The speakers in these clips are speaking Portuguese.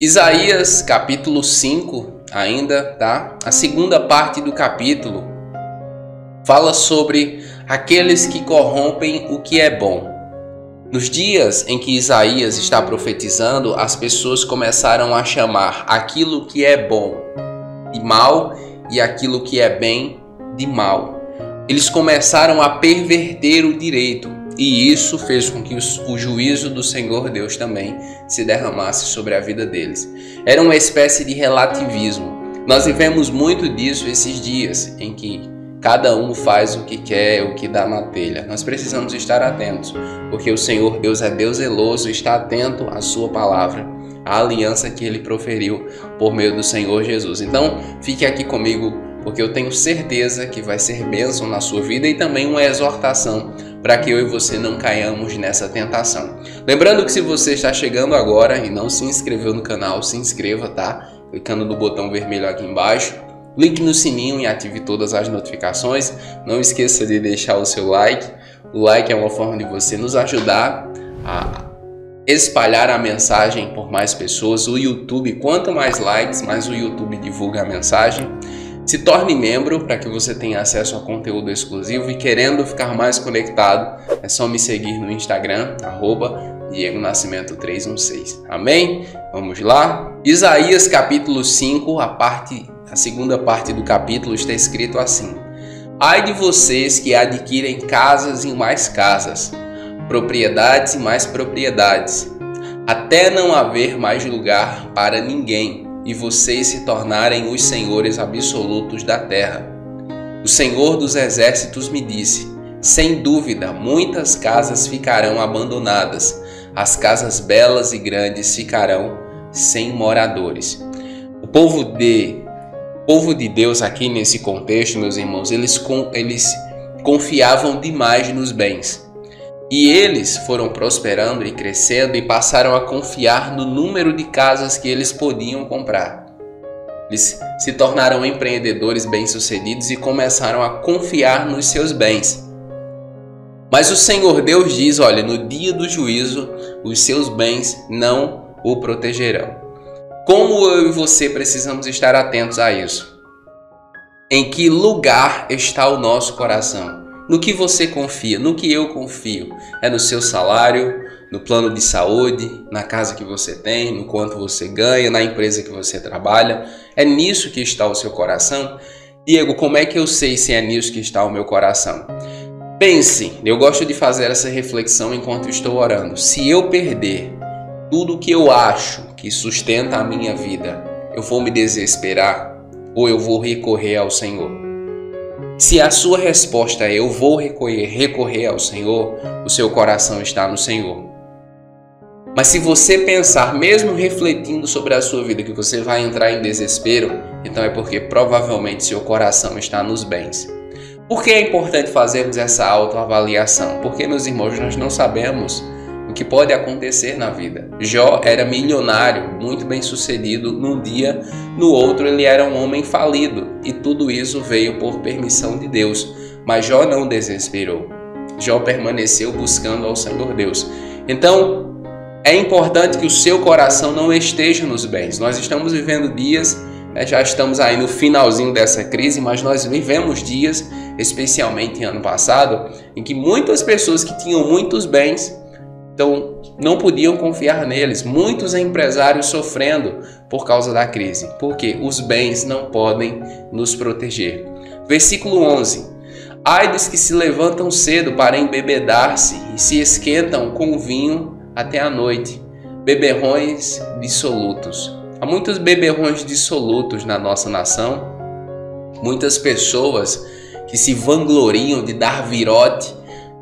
Isaías capítulo 5 ainda, tá? A segunda parte do capítulo fala sobre aqueles que corrompem o que é bom. Nos dias em que Isaías está profetizando, as pessoas começaram a chamar aquilo que é bom de mal e aquilo que é bem de mal. Eles começaram a perverter o direito. E isso fez com que o juízo do Senhor Deus também se derramasse sobre a vida deles. Era uma espécie de relativismo. Nós vivemos muito disso esses dias, em que cada um faz o que quer, o que dá na telha. Nós precisamos estar atentos, porque o Senhor Deus é Deus zeloso e está atento à sua palavra, à aliança que Ele proferiu por meio do Senhor Jesus. Então, fique aqui comigo, porque eu tenho certeza que vai ser bênção na sua vida e também uma exortação para que eu e você não caiamos nessa tentação. Lembrando que se você está chegando agora e não se inscreveu no canal, se inscreva, tá? Clicando no botão vermelho aqui embaixo, clique no sininho e ative todas as notificações. Não esqueça de deixar o seu like. O like é uma forma de você nos ajudar a espalhar a mensagem por mais pessoas. O YouTube, quanto mais likes, mais o YouTube divulga a mensagem. Se torne membro para que você tenha acesso a conteúdo exclusivo e querendo ficar mais conectado, é só me seguir no Instagram, @DiegoNascimento316. Amém? Vamos lá? Isaías capítulo 5, a segunda parte do capítulo está escrito assim: Ai de vocês que adquirem casas e mais casas, propriedades e mais propriedades, até não haver mais lugar para ninguém, e vocês se tornarem os senhores absolutos da terra. O Senhor dos Exércitos me disse: sem dúvida, muitas casas ficarão abandonadas, as casas belas e grandes ficarão sem moradores. O povo de Deus aqui nesse contexto, meus irmãos, eles confiavam demais nos bens. E eles foram prosperando e crescendo e passaram a confiar no número de casas que eles podiam comprar. Eles se tornaram empreendedores bem-sucedidos e começaram a confiar nos seus bens. Mas o Senhor Deus diz, olha, no dia do juízo, os seus bens não o protegerão. Como eu e você precisamos estar atentos a isso? Em que lugar está o nosso coração? No que você confia, no que eu confio? É no seu salário, no plano de saúde, na casa que você tem, no quanto você ganha, na empresa que você trabalha? É nisso que está o seu coração? Diego, como é que eu sei se é nisso que está o meu coração? Pense, eu gosto de fazer essa reflexão enquanto estou orando. Se eu perder tudo o que eu acho que sustenta a minha vida, eu vou me desesperar ou eu vou recorrer ao Senhor? Se a sua resposta é eu vou recorrer ao Senhor, o seu coração está no Senhor. Mas se você pensar, mesmo refletindo sobre a sua vida, que você vai entrar em desespero, então é porque provavelmente seu coração está nos bens. Por que é importante fazermos essa autoavaliação? Porque, meus irmãos, nós não sabemos o que pode acontecer na vida. Jó era milionário, muito bem sucedido num dia, no outro ele era um homem falido, e tudo isso veio por permissão de Deus. Mas Jó não desesperou. Jó permaneceu buscando ao Senhor Deus. Então, é importante que o seu coração não esteja nos bens. Nós estamos vivendo dias, já estamos aí no finalzinho dessa crise, mas nós vivemos dias, especialmente ano passado, em que muitas pessoas que tinham muitos bens, então, não podiam confiar neles. Muitos empresários sofrendo por causa da crise. Porque os bens não podem nos proteger. Versículo 11. Ai dos que se levantam cedo para embebedar-se e se esquentam com vinho até a noite. Beberrões dissolutos. Há muitos beberrões dissolutos na nossa nação. Muitas pessoas que se vangloriam de dar virote.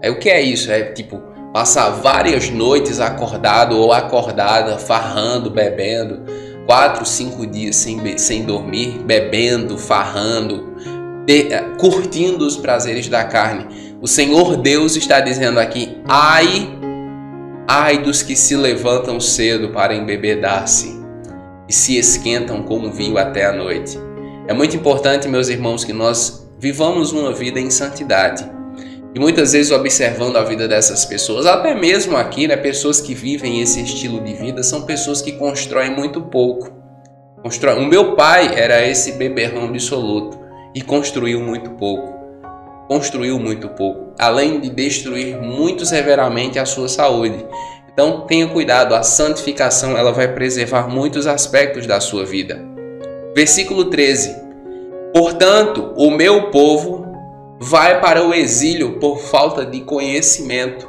O que é isso? É tipo passar várias noites acordado ou acordada, farrando, bebendo, 4, 5 dias sem dormir, bebendo, farrando, curtindo os prazeres da carne. O Senhor Deus está dizendo aqui: ai dos que se levantam cedo para embebedar-se e se esquentam com vinho até a noite. É muito importante, meus irmãos, que nós vivamos uma vida em santidade. E muitas vezes observando a vida dessas pessoas, até mesmo aqui, né, pessoas que vivem esse estilo de vida, são pessoas que constroem muito pouco. O meu pai era esse beberrão absoluto e construiu muito pouco. Construiu muito pouco, além de destruir muito severamente a sua saúde. Então tenha cuidado, a santificação ela vai preservar muitos aspectos da sua vida. Versículo 13. Portanto, o meu povo vai para o exílio por falta de conhecimento.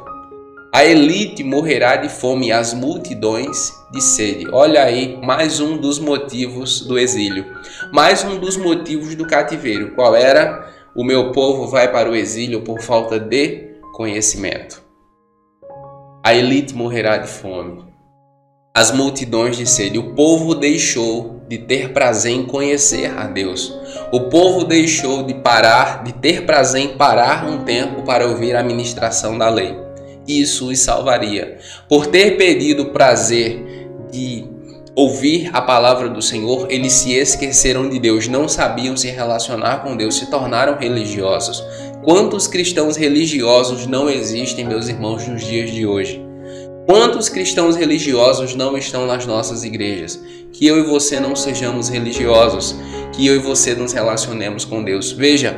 A elite morrerá de fome e as multidões de sede. Olha aí, mais um dos motivos do exílio. Mais um dos motivos do cativeiro. Qual era? O meu povo vai para o exílio por falta de conhecimento. A elite morrerá de fome. As multidões de sede. O povo deixou de ter prazer em conhecer a Deus. O povo deixou de ter prazer em parar um tempo para ouvir a ministração da lei. Isso os salvaria. Por ter perdido o prazer de ouvir a palavra do Senhor, eles se esqueceram de Deus, não sabiam se relacionar com Deus, se tornaram religiosos. Quantos cristãos religiosos não existem, meus irmãos, nos dias de hoje? Quantos cristãos religiosos não estão nas nossas igrejas? Que eu e você não sejamos religiosos, que eu e você nos relacionemos com Deus. Veja,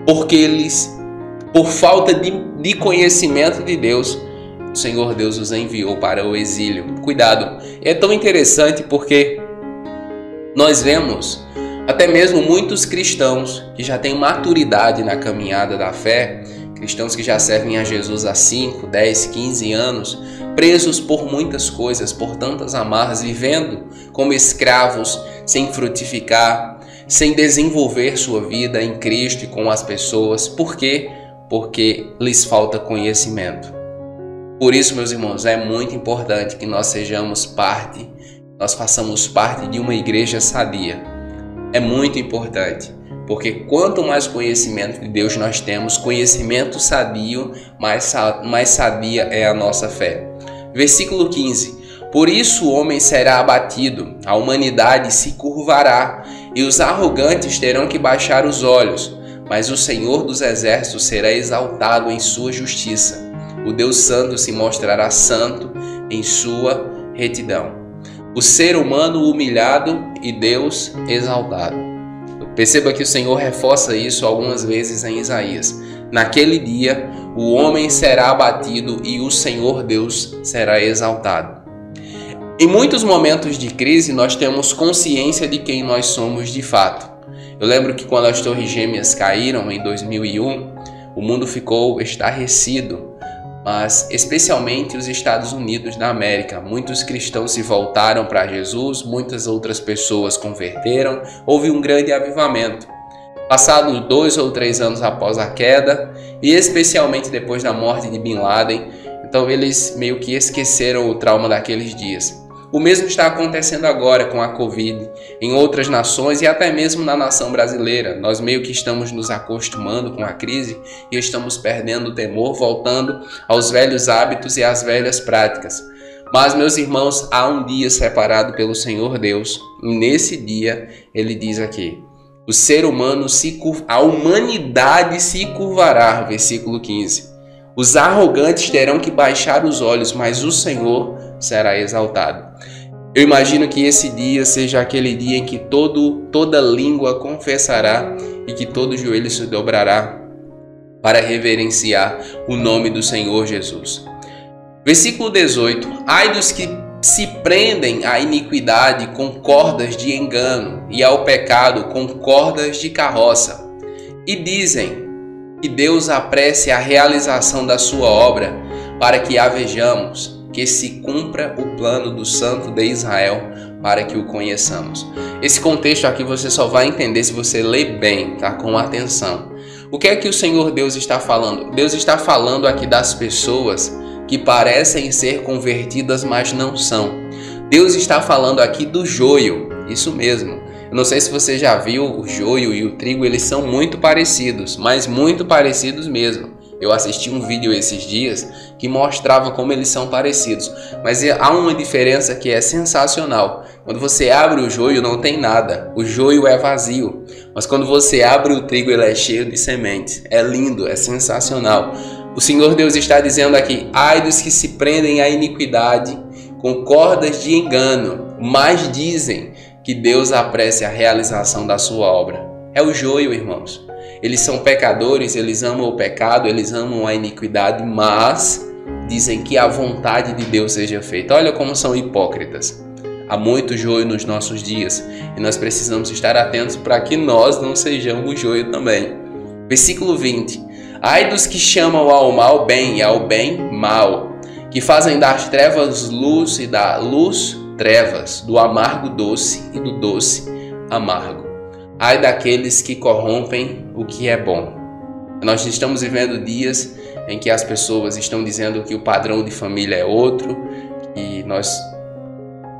porque eles, por falta de conhecimento de Deus, o Senhor Deus os enviou para o exílio. Cuidado, é tão interessante porque nós vemos até mesmo muitos cristãos que já têm maturidade na caminhada da fé, cristãos que já servem a Jesus há 5, 10, 15 anos, presos por muitas coisas, por tantas amarras, vivendo como escravos, sem frutificar, sem desenvolver sua vida em Cristo e com as pessoas. Por quê? Porque lhes falta conhecimento. Por isso, meus irmãos, é muito importante que nós façamos parte de uma igreja sadia. É muito importante, porque quanto mais conhecimento de Deus nós temos, conhecimento sadio, mais sadia é a nossa fé. Versículo 15. Por isso o homem será abatido, a humanidade se curvará, e os arrogantes terão que baixar os olhos, mas o Senhor dos exércitos será exaltado em sua justiça. O Deus Santo se mostrará santo em sua retidão. O ser humano humilhado e Deus exaltado. Perceba que o Senhor reforça isso algumas vezes em Isaías. Naquele dia, o homem será abatido e o Senhor Deus será exaltado. Em muitos momentos de crise, nós temos consciência de quem nós somos de fato. Eu lembro que quando as Torres Gêmeas caíram em 2001, o mundo ficou estarrecido. Mas especialmente os Estados Unidos da América. Muitos cristãos se voltaram para Jesus, muitas outras pessoas converteram, houve um grande avivamento. Passados 2 ou 3 anos após a queda, e especialmente depois da morte de Bin Laden, então eles meio que esqueceram o trauma daqueles dias. O mesmo está acontecendo agora com a Covid em outras nações e até mesmo na nação brasileira. Nós meio que estamos nos acostumando com a crise e estamos perdendo o temor, voltando aos velhos hábitos e às velhas práticas. Mas, meus irmãos, há um dia separado pelo Senhor Deus e nesse dia ele diz aqui: o ser humano a humanidade se curvará, versículo 15. Os arrogantes terão que baixar os olhos, mas o Senhor será exaltado. Eu imagino que esse dia seja aquele dia em que toda língua confessará e que todo joelho se dobrará para reverenciar o nome do Senhor Jesus. Versículo 18. Ai dos que se prendem à iniquidade com cordas de engano e ao pecado com cordas de carroça, e dizem que Deus apresse a realização da sua obra para que a vejamos, que se cumpra o plano do Santo de Israel para que o conheçamos. Esse contexto aqui você só vai entender se você ler bem, tá? Com atenção. O que é que o Senhor Deus está falando? Deus está falando aqui das pessoas que parecem ser convertidas, mas não são. Deus está falando aqui do joio, isso mesmo. Eu não sei se você já viu o joio e o trigo, eles são muito parecidos, mas muito parecidos mesmo. Eu assisti um vídeo esses dias que mostrava como eles são parecidos, mas há uma diferença que é sensacional. Quando você abre o joio não tem nada, o joio é vazio, mas quando você abre o trigo ele é cheio de sementes. É lindo, é sensacional. O Senhor Deus está dizendo aqui: ai dos que se prendem à iniquidade com cordas de engano, mas dizem que Deus apresse a realização da sua obra. É o joio, irmãos. Eles são pecadores, eles amam o pecado, eles amam a iniquidade, mas dizem que a vontade de Deus seja feita. Olha como são hipócritas. Há muito joio nos nossos dias e nós precisamos estar atentos para que nós não sejamos joio também. Versículo 20. Ai dos que chamam ao mal bem e ao bem mal, que fazem das trevas luz e da luz trevas, do amargo doce e do doce amargo. Ai daqueles que corrompem o que é bom. Nós estamos vivendo dias em que as pessoas estão dizendo que o padrão de família é outro, que nós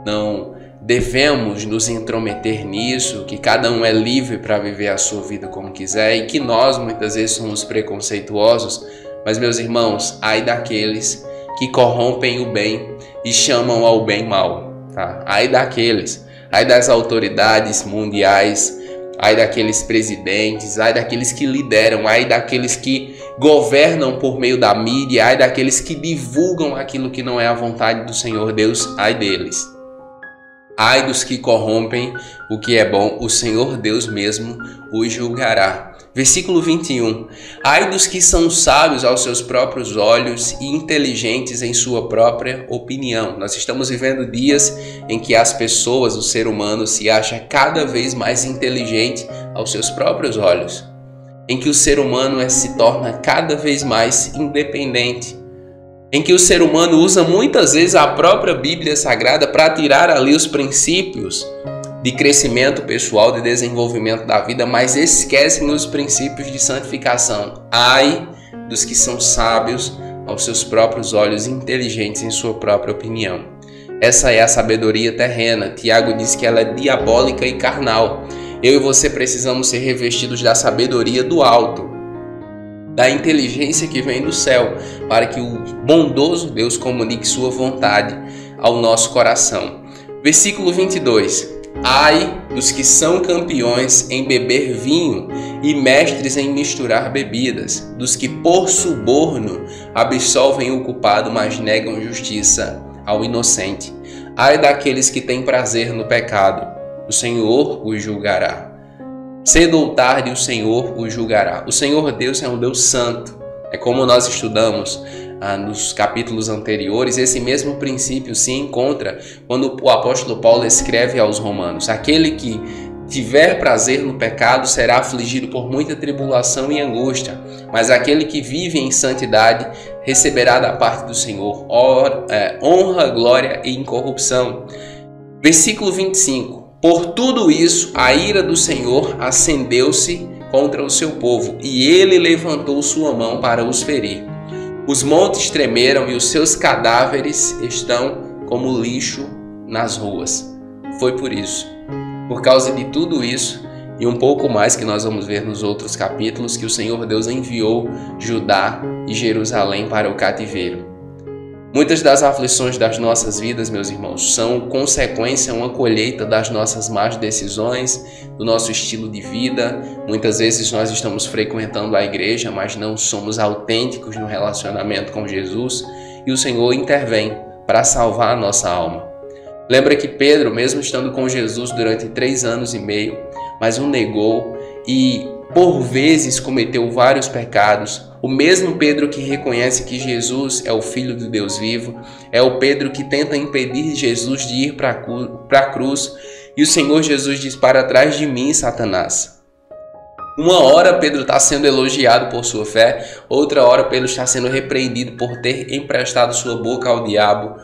não devemos nos intrometer nisso, que cada um é livre para viver a sua vida como quiser e que nós muitas vezes somos preconceituosos. Mas, meus irmãos, ai daqueles que corrompem o bem e chamam ao bem mal. Tá? Ai daqueles, ai das autoridades mundiais, ai daqueles presidentes, ai daqueles que lideram, ai daqueles que governam por meio da mídia, ai daqueles que divulgam aquilo que não é a vontade do Senhor Deus, ai deles. Ai dos que corrompem o que é bom, o Senhor Deus mesmo os julgará. Versículo 21. Ai dos que são sábios aos seus próprios olhos e inteligentes em sua própria opinião. Nós estamos vivendo dias em que as pessoas, o ser humano, se acha cada vez mais inteligente aos seus próprios olhos. Em que o ser humano se torna cada vez mais independente. Em que o ser humano usa muitas vezes a própria Bíblia Sagrada para tirar ali os princípios de crescimento pessoal, de desenvolvimento da vida, mas esquecem os princípios de santificação. Ai dos que são sábios aos seus próprios olhos, inteligentes em sua própria opinião. Essa é a sabedoria terrena. Tiago diz que ela é diabólica e carnal. Eu e você precisamos ser revestidos da sabedoria do alto, da inteligência que vem do céu, para que o bondoso Deus comunique sua vontade ao nosso coração. Versículo 22. Ai dos que são campeões em beber vinho e mestres em misturar bebidas, dos que por suborno absolvem o culpado, mas negam justiça ao inocente. Ai daqueles que têm prazer no pecado, o Senhor os julgará. Cedo ou tarde o Senhor o julgará. O Senhor Deus é um Deus santo. É como nós estudamos nos capítulos anteriores, esse mesmo princípio se encontra quando o apóstolo Paulo escreve aos Romanos: aquele que tiver prazer no pecado será afligido por muita tribulação e angústia, mas aquele que vive em santidade receberá da parte do Senhor honra, glória e incorrupção. Versículo 25. Por tudo isso, a ira do Senhor acendeu-se contra o seu povo, e ele levantou sua mão para os ferir. Os montes tremeram e os seus cadáveres estão como lixo nas ruas. Foi por isso, por causa de tudo isso e um pouco mais que nós vamos ver nos outros capítulos, que o Senhor Deus enviou Judá e Jerusalém para o cativeiro. Muitas das aflições das nossas vidas, meus irmãos, são consequência, uma colheita das nossas más decisões, do nosso estilo de vida. Muitas vezes nós estamos frequentando a igreja, mas não somos autênticos no relacionamento com Jesus, e o Senhor intervém para salvar a nossa alma. Lembra que Pedro, mesmo estando com Jesus durante 3 anos e meio, mas o negou e por vezes cometeu vários pecados. O mesmo Pedro que reconhece que Jesus é o Filho do Deus vivo, é o Pedro que tenta impedir Jesus de ir para a cruz, e o Senhor Jesus diz: para trás de mim, Satanás. Uma hora Pedro está sendo elogiado por sua fé, outra hora Pedro está sendo repreendido por ter emprestado sua boca ao diabo.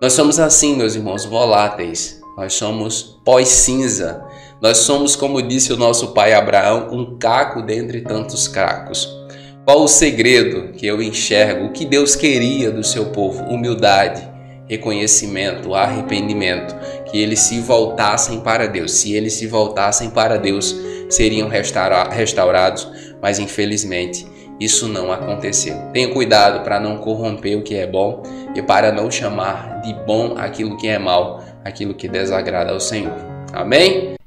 Nós somos assim, meus irmãos, voláteis, nós somos pós-cinza, nós somos, como disse o nosso pai Abraão, um caco dentre tantos cacos. Qual o segredo que eu enxergo? O que Deus queria do seu povo? Humildade, reconhecimento, arrependimento, que eles se voltassem para Deus. Se eles se voltassem para Deus, seriam restaurados, mas infelizmente isso não aconteceu. Tenha cuidado para não corromper o que é bom e para não chamar de bom aquilo que é mal, aquilo que desagrada ao Senhor. Amém?